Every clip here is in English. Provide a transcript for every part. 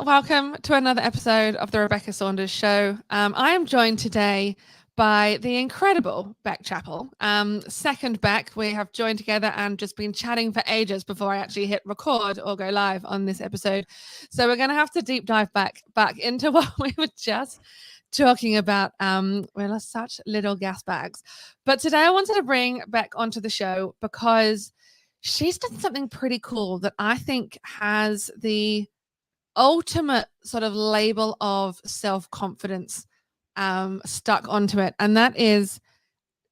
Welcome to another episode of the Rebecca Saunders Show. I am joined today by the incredible Bec Chappell. Second Bec, we have joined together and just been chatting for ages before I actually hit record or go live on this episode. So we're going to have to deep dive back into what we were just talking about. We're such little gas bags. But today I wanted to bring Bec onto the show because she's done something pretty cool that I think has the ultimate sort of label of self-confidence stuck onto it, and that is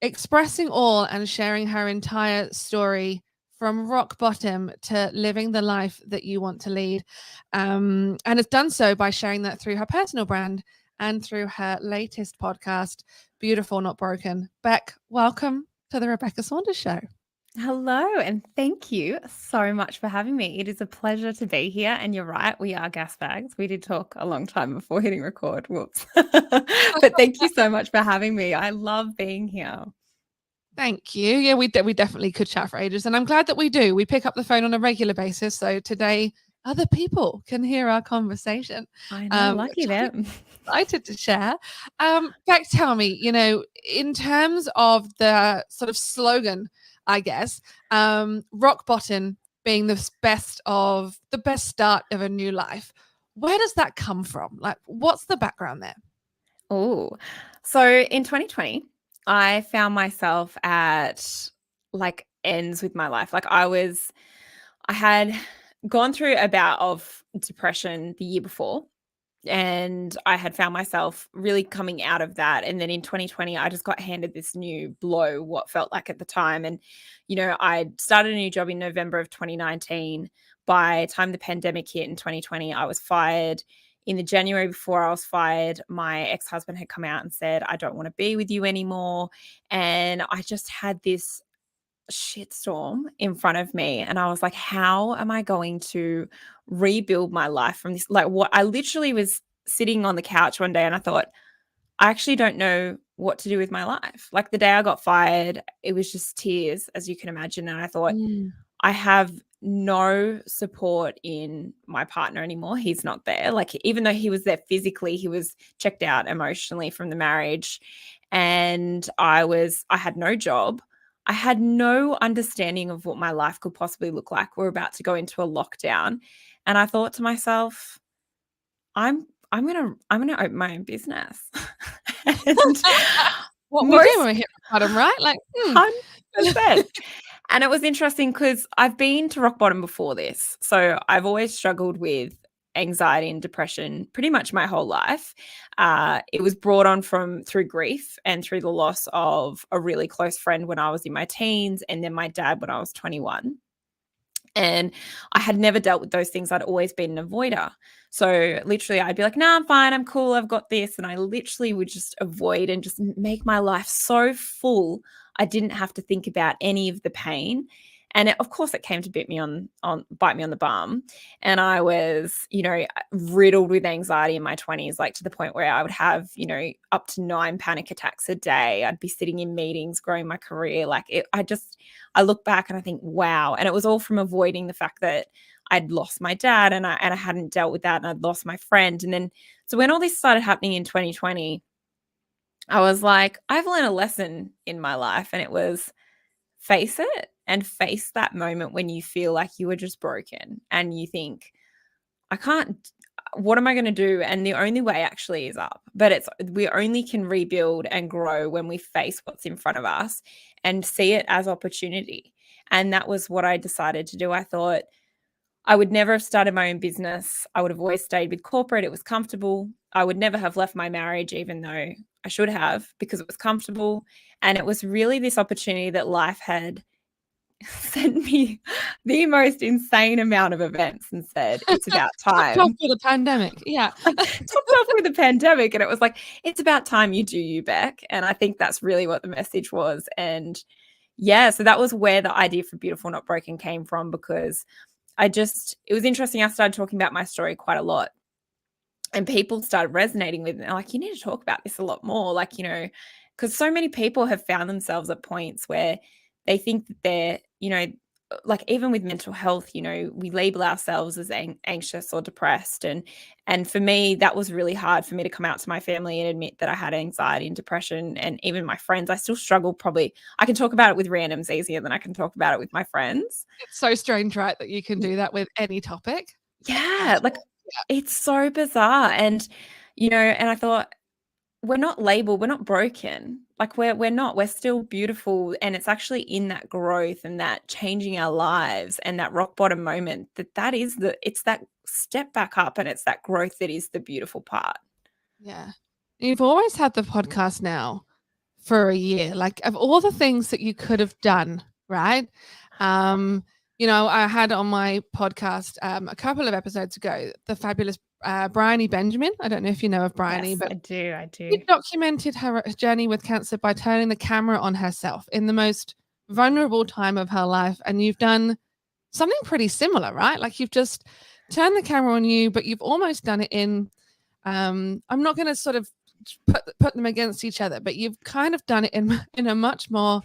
expressing all and sharing her entire story from rock bottom to living the life that you want to lead, and has done so by sharing that through her personal brand and through her latest podcast, Beautiful Not Broken. Bec, welcome to the Rebecca Saunders Show. Hello, and thank you so much for having me. It is a pleasure to be here. And you're right, we are gas bags. We did talk a long time before hitting record. Whoops. But thank you so much for having me. I love being here. Thank you. Yeah, we definitely could chat for ages. And I'm glad that we do. We pick up the phone on a regular basis. So today, other people can hear our conversation. I know, lucky them. Excited to share. Bec, tell me, in terms of the sort of slogan, I guess, rock bottom being the best start of a new life. Where does that come from? Like, what's the background there? Oh, so in 2020, I found myself at like ends with my life. Like I had gone through a bout of depression the year before, and I had found myself really coming out of that. And then in 2020, I just got handed this new blow, what felt like at the time. And, I started a new job in November of 2019. By the time the pandemic hit in 2020, I was fired. In the January before I was fired, my ex-husband had come out and said, I don't want to be with you anymore. And I just had this shitstorm in front of me, and I was like, how am I going to rebuild my life from this? Like, what I literally was sitting on the couch one day and I thought, I actually don't know what to do with my life. Like the day I got fired, it was just tears, as you can imagine. And I thought, I have no support in my partner anymore. He's not there. Like, even though he was there physically, he was checked out emotionally from the marriage. And I had no job. I had no understanding of what my life could possibly look like. We're about to go into a lockdown. And I thought to myself, I'm gonna open my own business. And what we do when we hit rock bottom, right? Like 100%. And it was interesting because I've been to rock bottom before this. So I've always struggled with anxiety and depression pretty much my whole life. It was brought on through grief and through the loss of a really close friend when I was in my teens, and then my dad when I was 21. And I had never dealt with those things. I'd always been an avoider. So literally I'd be like, nah, I'm fine. I'm cool. I've got this. And I literally would just avoid and just make my life so full. I didn't have to think about any of the pain. And of course it came to bite me on the bum. And I was, riddled with anxiety in my 20s, like to the point where I would have, up to 9 panic attacks a day. I'd be sitting in meetings, growing my career. I look back and I think, wow. And it was all from avoiding the fact that I'd lost my dad and I hadn't dealt with that, and I'd lost my friend. And then, so when all this started happening in 2020, I was like, I've learned a lesson in my life, and it was face it and face that moment when you feel like you were just broken and you think, what am I going to do? And the only way actually is up. But we only can rebuild and grow when we face what's in front of us and see it as opportunity. And that was what I decided to do. I thought I would never have started my own business. I would have always stayed with corporate. It was comfortable. I would never have left my marriage, even though I should have, because it was comfortable. And it was really this opportunity that life had sent me the most insane amount of events and said, it's about time. Topped off with a pandemic. Yeah. Topped off with a pandemic. And it was like, it's about time you do you, Bec. And I think that's really what the message was. And yeah, so that was where the idea for Beautiful Not Broken came from, because it was interesting. I started talking about my story quite a lot, and people started resonating with it. They're like, you need to talk about this a lot more. Like, because so many people have found themselves at points where they think that they're, like even with mental health, we label ourselves as anxious or depressed, and for me that was really hard for me to come out to my family and admit that I had anxiety and depression. And even my friends, I still struggle. Probably I can talk about it with randoms easier than I can talk about it with my friends. It's so strange, right, that you can do that with any topic at Yeah, like all. Yeah. it's so bizarre. And and I thought, we're not labeled, we're not broken. Like we're not, we're still beautiful. And it's actually in that growth and that changing our lives and that rock bottom moment it's that step back up, and it's that growth that is the beautiful part. Yeah. You've always had the podcast now for a year. Like, of all the things that you could have done, right? I had on my podcast a couple of episodes ago the fabulous Bryony Benjamin. I don't know if you know of Bryony, Yes, but I do. she documented her journey with cancer by turning the camera on herself in the most vulnerable time of her life. And you've done something pretty similar, right? Like, you've just turned the camera on you, but you've almost done it in I'm not going to sort of put them against each other, but you've kind of done it in a much more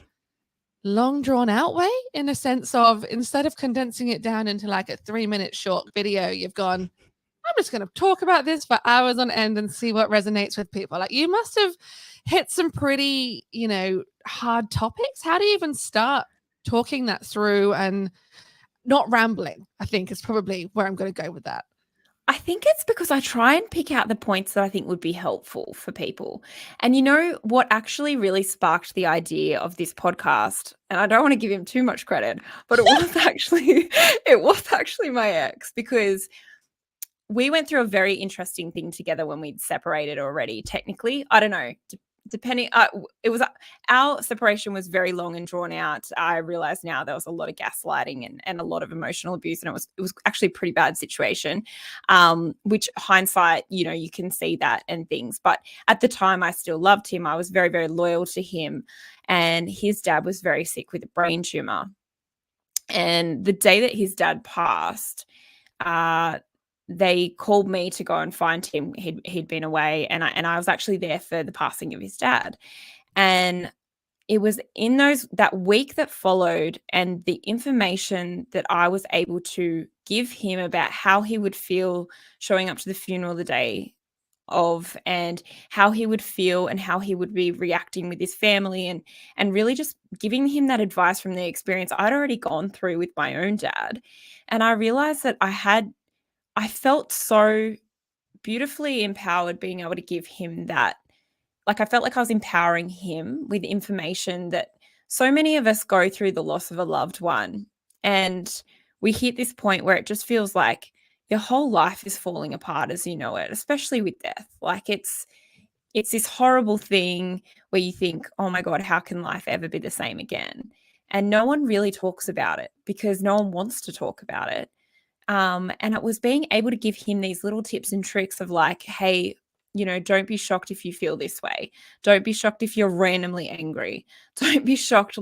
long drawn out way, in a sense of, instead of condensing it down into like a 3-minute short video, you've gone, I'm just going to talk about this for hours on end and see what resonates with people. Like, you must have hit some pretty, hard topics. How do you even start talking that through and not rambling? I think is probably where I'm going to go with that. I think it's because I try and pick out the points that I think would be helpful for people. And what actually really sparked the idea of this podcast, and I don't want to give him too much credit, but it was actually my ex, because we went through a very interesting thing together when we'd separated already. Technically, I don't know, depending, it was, our separation was very long and drawn out. I realize now there was a lot of gaslighting and a lot of emotional abuse, and it was actually a pretty bad situation, which hindsight, you can see that and things. But at the time, I still loved him. I was very, very loyal to him, and his dad was very sick with a brain tumor. And the day that his dad passed, they called me to go and find him. He'd been away, and I was actually there for the passing of his dad. And it was in that week that followed, and the information that I was able to give him about how he would feel showing up to the funeral the day of, and how he would feel and how he would be reacting with his family, and really just giving him that advice from the experience I'd already gone through with my own dad. And I realized that I felt so beautifully empowered being able to give him that. Like, I felt like I was empowering him with information that so many of us go through the loss of a loved one. And we hit this point where it just feels like your whole life is falling apart as you know it, especially with death. Like, it's this horrible thing where you think, oh my God, how can life ever be the same again? And no one really talks about it because no one wants to talk about it. And it was being able to give him these little tips and tricks of like, hey, don't be shocked if you feel this way. Don't be shocked if you're randomly angry. Don't be shocked.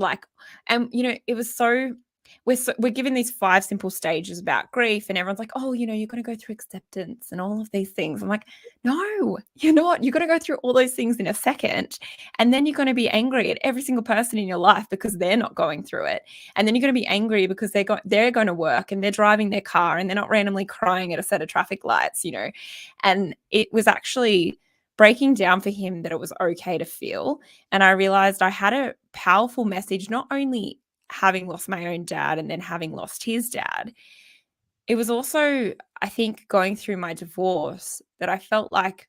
And it was we're given these 5 simple stages about grief, and everyone's like, oh, you're going to go through acceptance and all of these things. I'm like, no, you're not. You're going to go through all those things in a second. And then you're going to be angry at every single person in your life because they're not going through it. And then you're going to be angry because they're going to work and they're driving their car and they're not randomly crying at a set of traffic lights, And it was actually breaking down for him that it was okay to feel. And I realized I had a powerful message, not only having lost my own dad and then having lost his dad. It was also, I think, going through my divorce that I felt like,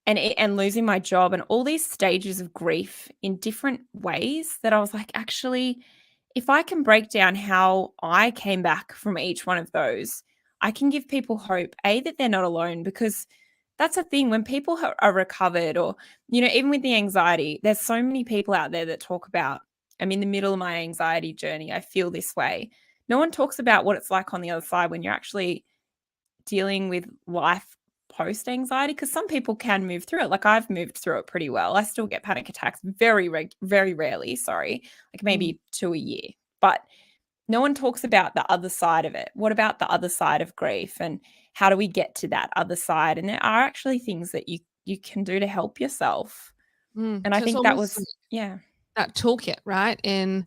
and losing my job and all these stages of grief in different ways, that I was like, actually, if I can break down how I came back from each one of those, I can give people hope, that they're not alone. Because that's a thing, when people are recovered, or, even with the anxiety, there's so many people out there that talk about, I'm in the middle of my anxiety journey, I feel this way. No one talks about what it's like on the other side when you're actually dealing with life post anxiety, because some people can move through it. Like, I've moved through it pretty well. I still get panic attacks very rarely, like maybe 2 a year. But no one talks about the other side of it. What about the other side of grief, and how do we get to that other side? And there are actually things that you can do to help yourself. And I So it's think that almost was, yeah. that toolkit, right? In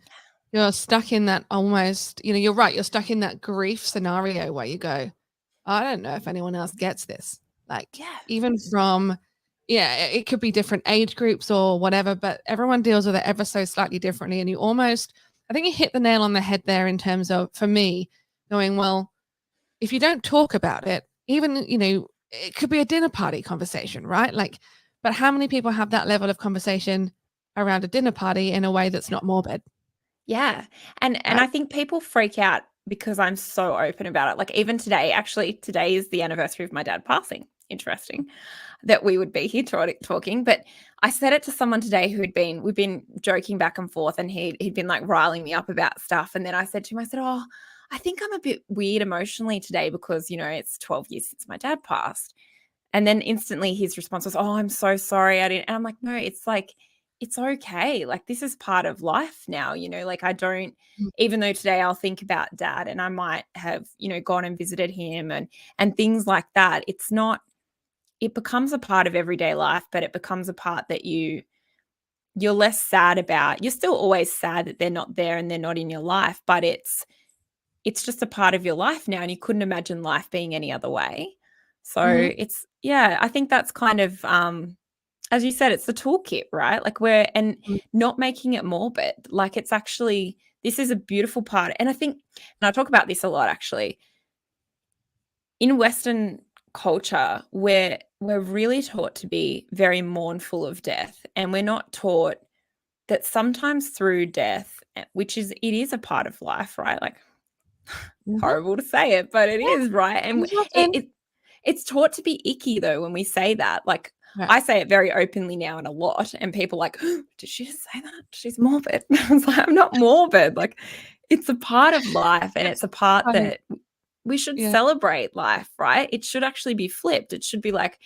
you're stuck in that almost, you're right. You're stuck in that grief scenario where you go, I don't know if anyone else gets this. Like, Yeah. even from, it could be different age groups or whatever, but everyone deals with it ever so slightly differently. And I think you hit the nail on the head there in terms of, for me, going, well, if you don't talk about it, even, it could be a dinner party conversation, right? Like, but how many people have that level of conversation around a dinner party in a way that's not morbid? Yeah. And Right? I think people freak out because I'm so open about it. Like even today, actually, today is the anniversary of my dad passing. Interesting that we would be here talking. But I said it to someone today we've been joking back and forth, and he'd been like riling me up about stuff. And then I said to him, I said, oh, I think I'm a bit weird emotionally today because, it's 12 years since my dad passed. And then instantly his response was, oh, I'm so sorry. I didn't. And I'm like, no, it's like, it's okay. Like, this is part of life now, like I don't, even though today I'll think about dad and I might have, gone and visited him and things like that. It's not, it becomes a part of everyday life, but it becomes a part that you're less sad about. You're still always sad that they're not there and they're not in your life, but it's just a part of your life now, and you couldn't imagine life being any other way. So I think that's kind of, as you said, it's the toolkit, right? Like not making it morbid. Like it's actually, this is a beautiful part. And I think, and I talk about this a lot actually, in Western culture, we're really taught to be very mournful of death. And we're not taught that sometimes through death, which it is a part of life, right? Like, horrible to say it, but it is, right? And it's taught to be icky though when we say that. Like I say it very openly now and a lot, and people are like, oh, did she just say that? She's morbid. I was like, I'm not morbid. Like it's a part of life, and it's a part that we should celebrate life, right? It should actually be flipped. It should be like,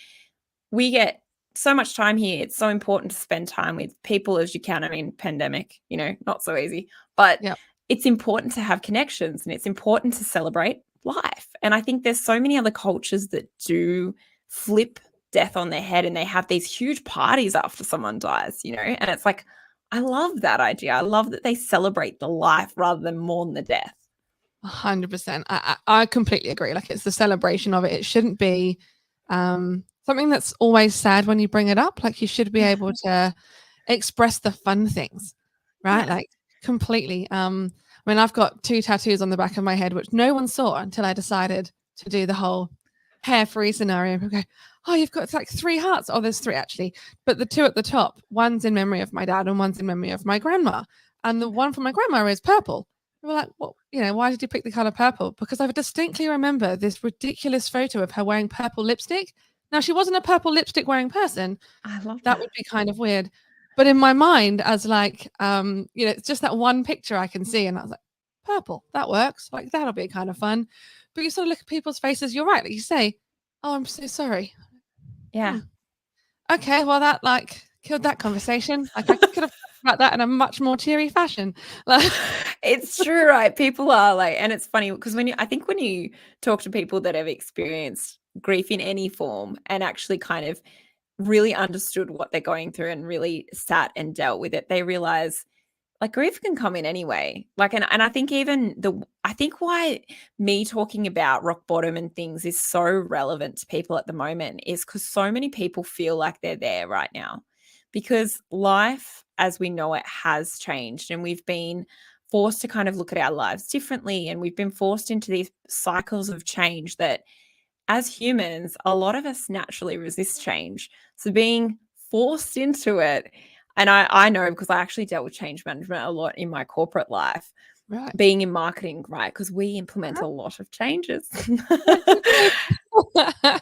we get so much time here. It's so important to spend time with people as you can. I mean, pandemic, not so easy, but it's important to have connections, and it's important to celebrate life. And I think there's so many other cultures that do flip death on their head, and they have these huge parties after someone dies, and it's like, I love that idea. I love that they celebrate the life rather than mourn the death. 100%. I completely agree. Like it's the celebration of it. It shouldn't be something that's always sad when you bring it up. Like you should be able to express the fun things, right? Like completely. I mean, I've got 2 tattoos on the back of my head, which no one saw until I decided to do the whole hair-free scenario. People go, oh, you've got like 3 hearts. Oh, there's 3 actually. But the 2 at the top, one's in memory of my dad and one's in memory of my grandma. And the one for my grandma is purple. We're like, well, why did you pick the color purple? Because I distinctly remember this ridiculous photo of her wearing purple lipstick. Now, she wasn't a purple lipstick wearing person. I love that. Would be kind of weird. But in my mind, as like, it's just that one picture I can see. And I was like, purple, that works. Like, that'll be kind of fun. But you sort of look at people's faces. You're right. Like you say, oh, I'm so sorry. Yeah. Okay, well, that like killed that conversation. Like I could have about that in a much more cheery fashion. It's true, right? People are like, and it's funny because when you talk to people that have experienced grief in any form and actually kind of really understood what they're going through and really sat and dealt with it, they realize like grief can come in any way. Like, and I think I think why me talking about rock bottom and things is so relevant to people at the moment is because so many people feel like they're there right now, because life as we know it has changed, and we've been forced to kind of look at our lives differently, and we've been forced into these cycles of change that as humans, a lot of us naturally resist change. So being forced into it, and I know because I actually dealt with change management a lot in my corporate life, right. Being in marketing, right? Because we implement a lot of changes.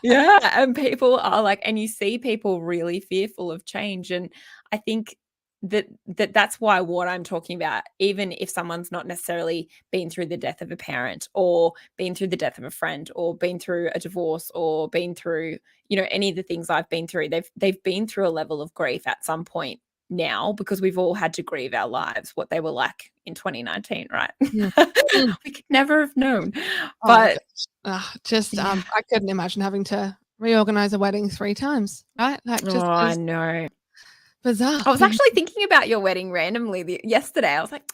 Yeah. And people are like, and you see people really fearful of change. And I think that's why what I'm talking about, even if someone's not necessarily been through the death of a parent or been through the death of a friend or been through a divorce or been through, any of the things I've been through, they've been through a level of grief at some point now, because we've all had to grieve our lives, what they were like in 2019, right? Yeah. We could never have known. But I couldn't imagine having to reorganize a wedding 3 times, right? Like just I know. bizarre. I was actually thinking about your wedding randomly yesterday. I was like,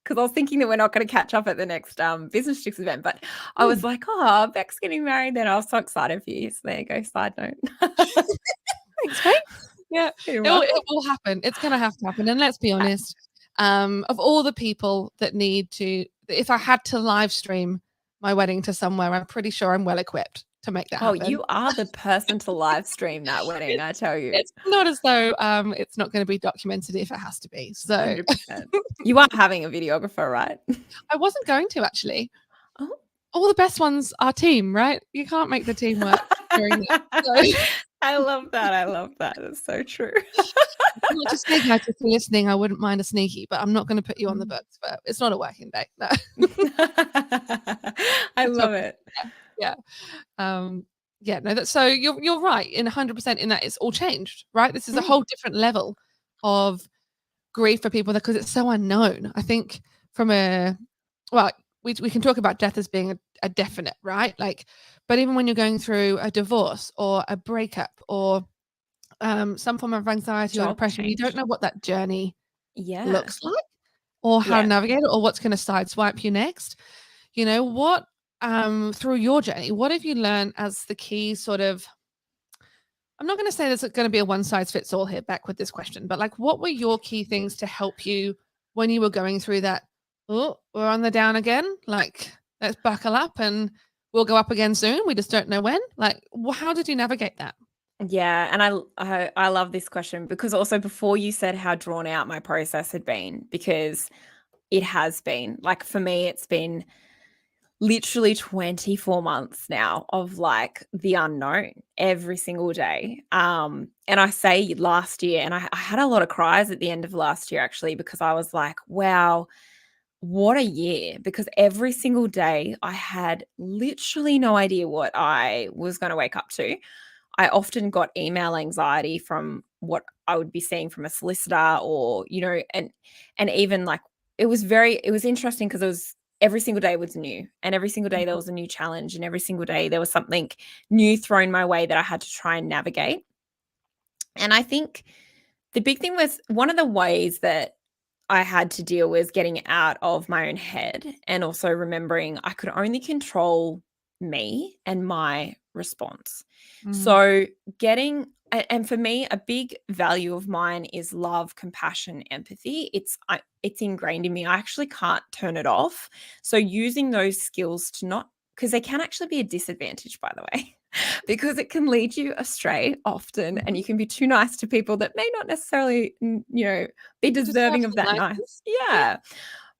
because I was thinking that we're not going to catch up at the next Business Chicks event. But I was like, oh, Beck's getting married then. I was so excited for you. So there you go, side note. Thanks, mate. Yeah, it will happen. It's going to have to happen. And let's be honest, of all the people that need to, if I had to live stream my wedding to somewhere, I'm pretty sure I'm well equipped to make that happen. Oh, you are the person to live stream that wedding, I tell you. It's not as though it's not going to be documented if it has to be. So 100%. You are having a videographer, right? I wasn't going to actually. Oh. All the best ones are team, right? You can't make the team work during that. So. I love that. I love that. That's so true. Not to say, guys, if you're listening, I wouldn't mind a sneaky, but I'm not going to put you on the books. But it's not a working day. No. I love it. Yeah. Yeah. No. So you're right in 100% in that it's all changed, right? This is a whole different level of grief for people because it's so unknown. I think we can talk about death as being a definite, right? Like, but even when you're going through a divorce or a breakup or some form of anxiety or depression, you don't know what that journey looks like or how to navigate it or what's going to sideswipe you next. You know, what through your journey, what have you learned as the key sort of, I'm not going to say there's going to be a one size fits all here back with this question, but like, what were your key things to help you when you were going through that? Oh, we're on the down again. Like, let's buckle up and we'll go up again soon. We just don't know when. Like, how did you navigate that? Yeah. And I love this question because also before you said how drawn out my process had been, because it has been. Like for me, it's been literally 24 months now of like the unknown every single day. And I say last year, and I had a lot of cries at the end of last year actually, because I was like, wow, what a year. Because every single day I had literally no idea what I was going to wake up to. I often got email anxiety from what I would be seeing from a solicitor or, you know, and even like it was interesting because it was every single day was new and every single day there was a new challenge and every single day there was something new thrown my way that I had to try and navigate. And I think the big thing was one of the ways that I had to deal with getting out of my own head and also remembering I could only control me and my response. So and for me, a big value of mine is love, compassion, empathy. It's ingrained in me. I actually can't turn it off. So using those skills to not, because they can actually be a disadvantage, by the way, because it can lead you astray often and you can be too nice to people that may not necessarily, you know, be deserving of that nice. Yeah.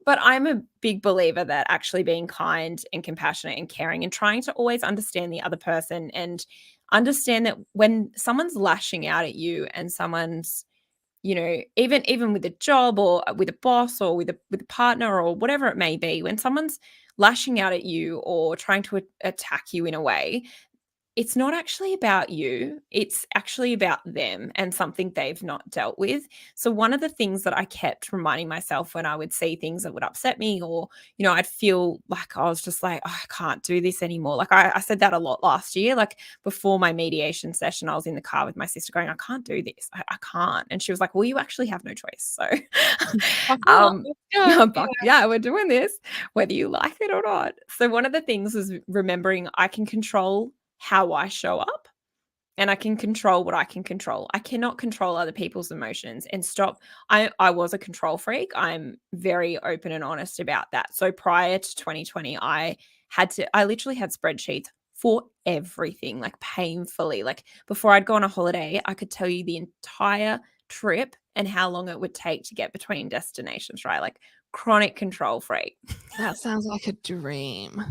But I'm a big believer that actually being kind and compassionate and caring and trying to always understand the other person and understand that when someone's lashing out at you and someone's, you know, even with a job or with a boss or with a partner or whatever it may be, when someone's lashing out at you or trying to attack you in a way, it's not actually about you. It's actually about them and something they've not dealt with. So one of the things that I kept reminding myself when I would see things that would upset me or, you know, I'd feel like I was just like, oh, I can't do this anymore. Like I said that a lot last year. Like before my mediation session, I was in the car with my sister going, I can't do this. I can't. And she was like, well, you actually have no choice. So yeah, we're doing this, whether you like it or not. So one of the things was remembering I can control how I show up and I can control what I can control. I cannot control other people's emotions and stop. I was a control freak. I'm very open and honest about that. So prior to 2020, I literally had spreadsheets for everything, like painfully. Like before I'd go on a holiday, I could tell you the entire trip and how long it would take to get between destinations, right? Like chronic control freak. That sounds like a dream.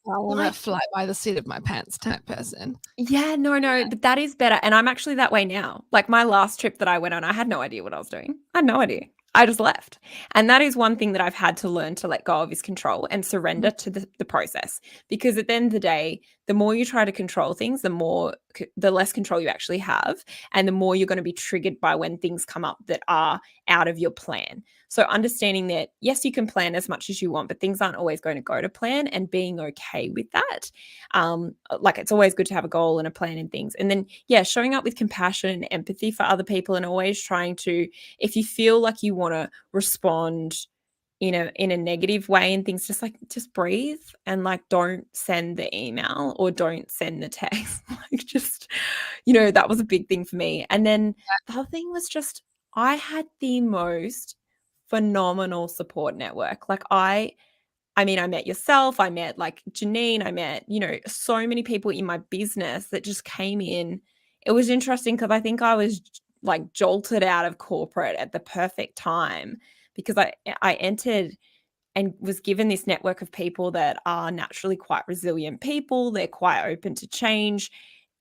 I want to fly by the seat of my pants type person. Yeah, no, but that is better. And I'm actually that way now. Like my last trip that I went on, I had no idea what I was doing. I had no idea. I just left. And that is one thing that I've had to learn to let go of is control and surrender to the process. Because at the end of the day, the more you try to control things, the less control you actually have. And the more you're going to be triggered by when things come up that are out of your plan. So understanding that, yes, you can plan as much as you want, but things aren't always going to go to plan and being okay with that. Like it's always good to have a goal and a plan and things. And then, yeah, showing up with compassion and empathy for other people and always trying to, if you feel like you want to respond in a negative way and things, just breathe and like don't send the email or don't send the text. Like just, that was a big thing for me. And then the other thing was just I had the most phenomenal support network. Like I mean, I met yourself, I met like Janine, I met, so many people in my business that just came in. It was interesting because I think I was like jolted out of corporate at the perfect time because I entered and was given this network of people that are naturally quite resilient people. They're quite open to change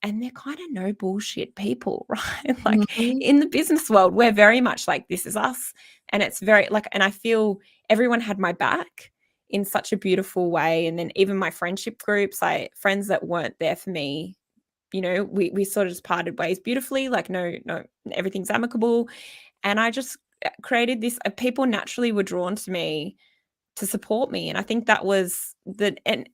and they're kind of no bullshit people, right? Like in the business world, we're very much like, this is us. And it's very like, and I feel everyone had my back in such a beautiful way. And then even my friendship groups, friends that weren't there for me, we sort of just parted ways beautifully. Like, no, everything's amicable. And I just created this, people naturally were drawn to me to support me. And I think that was and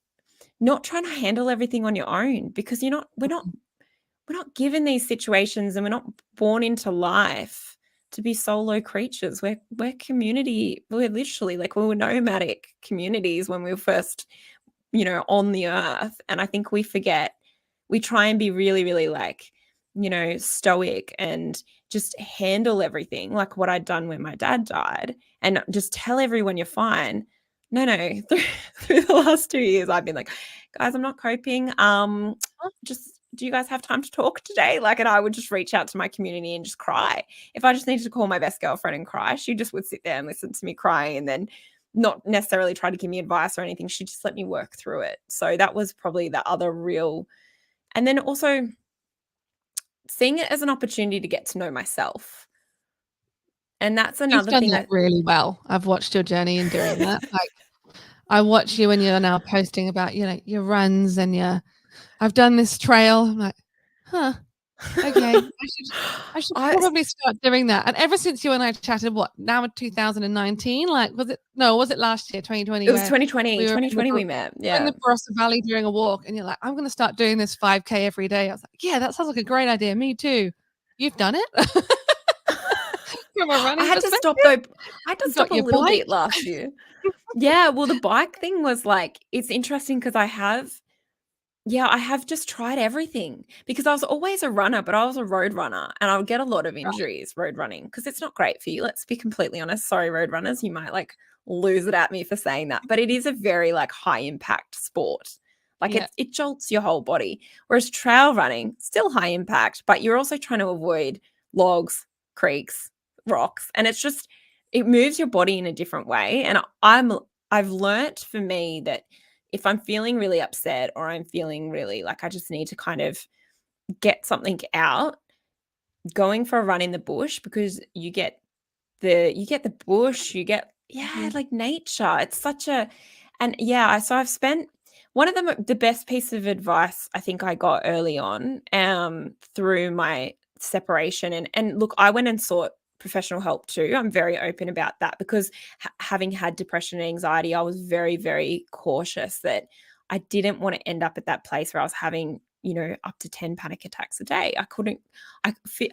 not trying to handle everything on your own because we're not given these situations and we're not born into life to be solo creatures. We're community. We're literally like we were nomadic communities when we were first, on the earth. And I think we forget, we try and be really, really like, stoic and just handle everything like what I'd done when my dad died and just tell everyone you're fine. No, through the last 2 years, I've been like, guys, I'm not coping. Just do you guys have time to talk today? Like, and I would just reach out to my community and just cry. If I just needed to call my best girlfriend and cry, she just would sit there and listen to me crying and then not necessarily try to give me advice or anything. She just let me work through it. So that was probably the other real. And then also seeing it as an opportunity to get to know myself. And that's another You've done thing that really well. I've watched your journey in doing that. Like I watch you and you're now posting about, your runs and I've done this trail. I'm like, huh. Okay. I should probably start doing that. And ever since you and I chatted, what now in 2019? Like was it last year, 2020? It was 2020. We were 2020 we met. Yeah. in the Barossa Valley during a walk and you're like, I'm gonna start doing this 5K every day. I was like, yeah, that sounds like a great idea. Me too. You've done it. From a running I had to perspective. stop though. I had to You've stop got a your little bike. bit last year. Yeah, well, the bike thing was like, it's interesting because I have just tried everything because I was always a runner, but I was a road runner and I would get a lot of injuries road running because it's not great for you. Let's be completely honest. Sorry, road runners, you might like lose it at me for saying that, but it is a very like high impact sport. Like it jolts your whole body. Whereas trail running, still high impact, but you're also trying to avoid logs, creeks, rocks, and it moves your body in a different way. And I've learnt for me that if I'm feeling really upset or I'm feeling really like I just need to kind of get something out, going for a run in the bush because you get the bush, you get like nature. It's such a so I've spent one of the best piece of advice I think I got early on through my separation and look, I went and sought professional help too. I'm very open about that because having had depression and anxiety, I was very, very cautious that I didn't want to end up at that place where I was having, up to 10 panic attacks a day.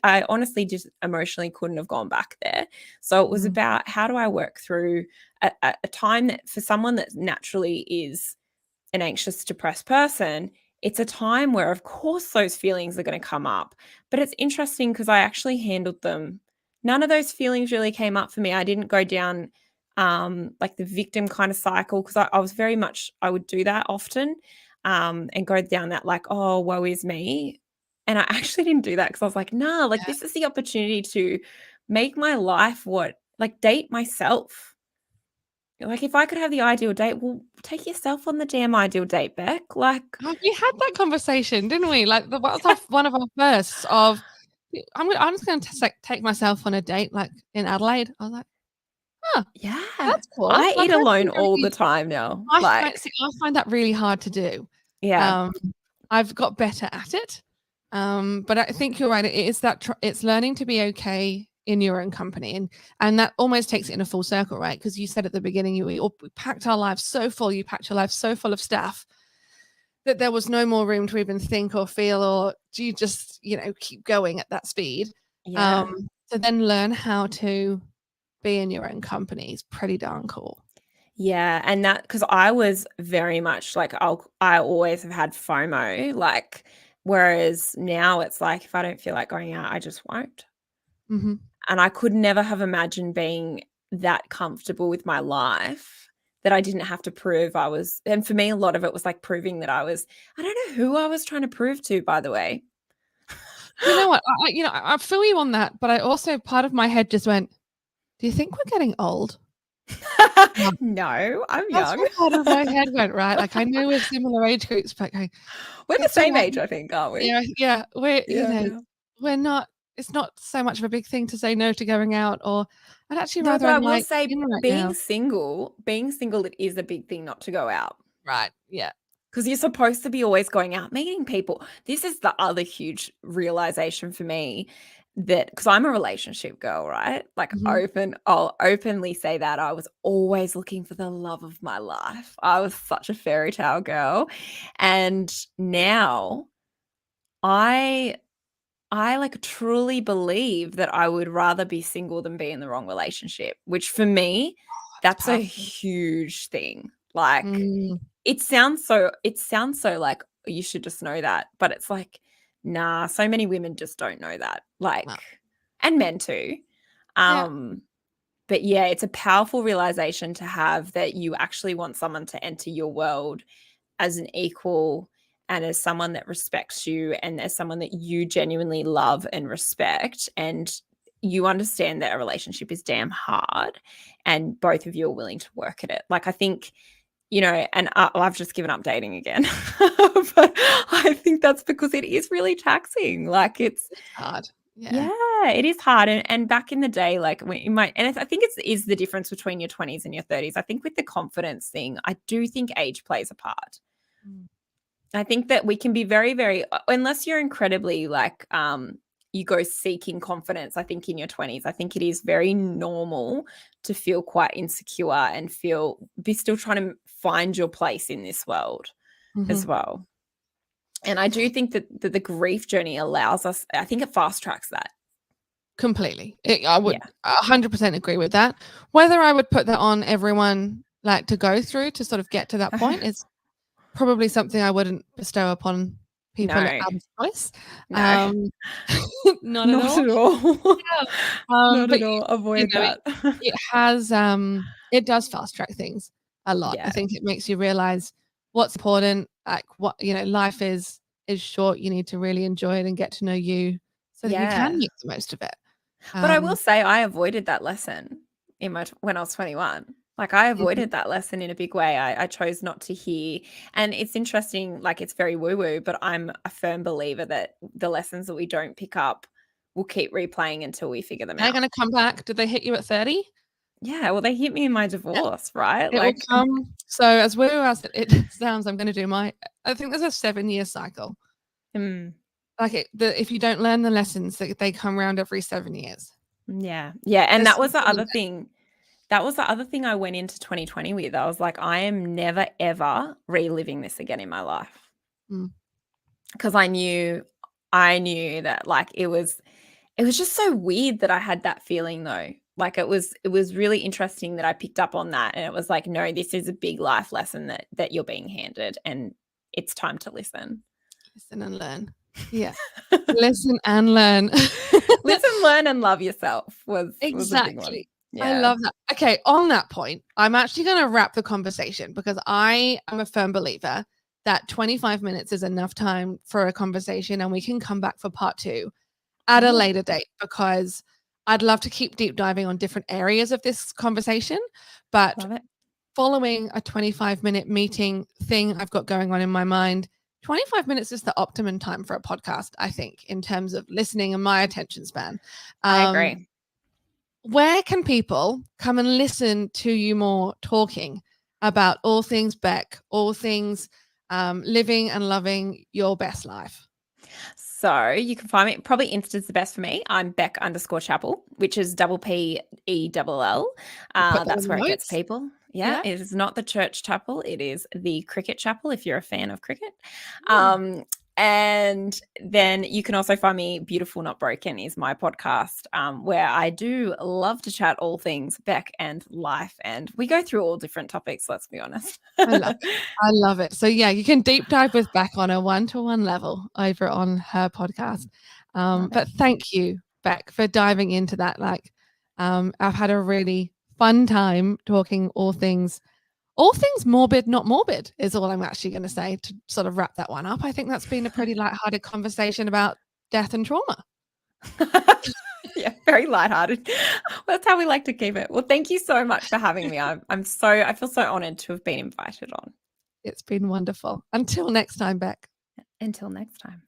I honestly just emotionally couldn't have gone back there. So it was about how do I work through a time that for someone that naturally is an anxious, depressed person, it's a time where, of course, those feelings are going to come up. But it's interesting because I actually handled them. None of those feelings really came up for me. I didn't go down like the victim kind of cycle because I was very much, I would do that often and go down that like, oh, woe is me. And I actually didn't do that because I was like, nah, like this is the opportunity to make my life date myself. Like if I could have the ideal date, well, take yourself on the damn ideal date, Beck. Like we had that conversation, didn't we? Like one of our firsts of I'm just going to take myself on a date like in Adelaide. I was like, huh, yeah, that's cool. I Like eat I alone think all the time now. I find that really hard to do. Yeah. I've got better at it. But I think you're right. It is that it's learning to be okay in your own company, and that almost takes it in a full circle, right? Because you said at the beginning, we packed our lives so full. You packed your life so full of stuff that there was no more room to even think or feel, or do you just keep going at that speed? Yeah. So then learn how to be in your own company is pretty darn cool. Yeah, and that because I was very much like I always have had FOMO, like whereas now it's like if I don't feel like going out, I just won't. Hmm. And I could never have imagined being that comfortable with my life that I didn't have to prove I was. And for me, a lot of it was like proving that I don't know who I was trying to prove to, by the way. You know what? I feel you on that, but I also part of my head just went, "Do you think we're getting old?" Yeah. No, I'm That's young. where part of my head went, right? Like I know we're similar age groups, but going, We're the it's all same right. age, I think, aren't we? Yeah, Yeah. we're not. It's not so much of a big thing to say no to going out, or I'd actually No, rather but I I'm will like say in right now. being single, it is a big thing not to go out. Right. Yeah. Because you're supposed to be always going out, meeting people. This is the other huge realization for me that because I'm a relationship girl, right? Like Hmm. I'll openly say that I was always looking for the love of my life. I was such a fairy tale girl. And now I I like truly believe that I would rather be single than be in the wrong relationship, which for me, It's that's a powerful. huge thing. Like Mm, it sounds so like you should just know that, but it's like, nah, so many women just don't know that. no. Like, and men too. Yeah. Um, but yeah, it's a powerful realization to have that you actually want someone to enter your world as an equal and as someone that respects you and as someone that you genuinely love and respect. And you understand that a relationship is damn hard and both of you are willing to work at it. Like, I think and I've just given up dating again. But I think that's because it is really taxing. Like It's hard. Yeah. yeah, it is hard. And back in the day, like when you might, and I think it's is the difference between your 20s and your 30s. I think with the confidence thing, I do think age plays a part. Mm. I think that we can be very, very, unless you're incredibly like, you go seeking confidence, I think in your 20s, I think it is very normal to feel quite insecure and be still trying to find your place in this world as Mhm. well. And I do think that the grief journey allows us, I think it fast tracks that. Completely. I Yeah. would 100% agree with that. Whether I would put that on everyone like to go through to sort of get to that point is probably something I wouldn't bestow upon people No, out of choice. no, Um, not at not all. at all. Yeah. Not But at all. you Avoid know, that. it does fast track things a lot. I Yeah. think it makes you realize what's important, like what, life is short. You need to really enjoy it and get to know you so that you can Yeah. make the most of it. But I will Um, say I avoided that lesson when I was 21. Like I mhm. avoided that lesson in a big way. I chose not to hear. And it's interesting, like it's very woo-woo, but I'm a firm believer that the lessons that we don't pick up will keep replaying until we figure them They're out. gonna come back. Did they hit you at 30? Yeah, well, they hit me in my Yeah, divorce, right? it will Like, come. So as woo as it sounds, I'm gonna do I think there's a 7-year cycle. mm, Like if you don't learn the lessons, they come around every 7 years. yeah. Yeah. And There's that was something the in other it. thing. That was the other thing I went into 2020 with. I was like, I am never, ever reliving this again in my life. Mm. Because I knew that like it was just so weird that I had that feeling though. Like it was really interesting that I picked up on that and it was like, no, this is a big life lesson that you're being handed and it's time to listen. Listen and learn. Yeah. Listen and learn. Listen, learn and love yourself was a big one. Exactly. I Yeah. love that. Okay, on that point, I'm actually gonna wrap the conversation because I am a firm believer that 25 minutes is enough time for a conversation and we can come back for part 2 at a Oh, later date because I'd love to keep deep diving on different areas of this conversation. But love it. following a 25-minute meeting thing I've got going on in my mind, 25 minutes is the optimum time for a podcast, I think, in terms of listening and my attention span. I Um, agree. where can people come and listen to you more talking about all things Beck, all things living and loving your best life? So you can find me probably Insta's the best for me. I'm Beck_Chappell, which is PELL. We'll put that in That's the where it gets notes. people. Yeah, Yeah. it is not the church chapel. It is the cricket chapel if you're a fan of cricket. Mm. Um, And then you can also find me, Beautiful Not Broken is my podcast, where I do love to chat all things Beck and life. And we go through all different topics, let's be honest. I love it. I love it. So yeah, you can deep dive with Beck on a one-to-one level over on her podcast. But thank you, Beck, for diving into that. Like, I've had a really fun time talking all things morbid, not morbid, is all I'm actually going to say to sort of wrap that one up. I think that's been a pretty lighthearted conversation about death and trauma. Yeah, very lighthearted. That's how we like to keep it. Well, thank you so much for having me. I feel so honored to have been invited on. It's been wonderful. Until next time, Beck. Until next time.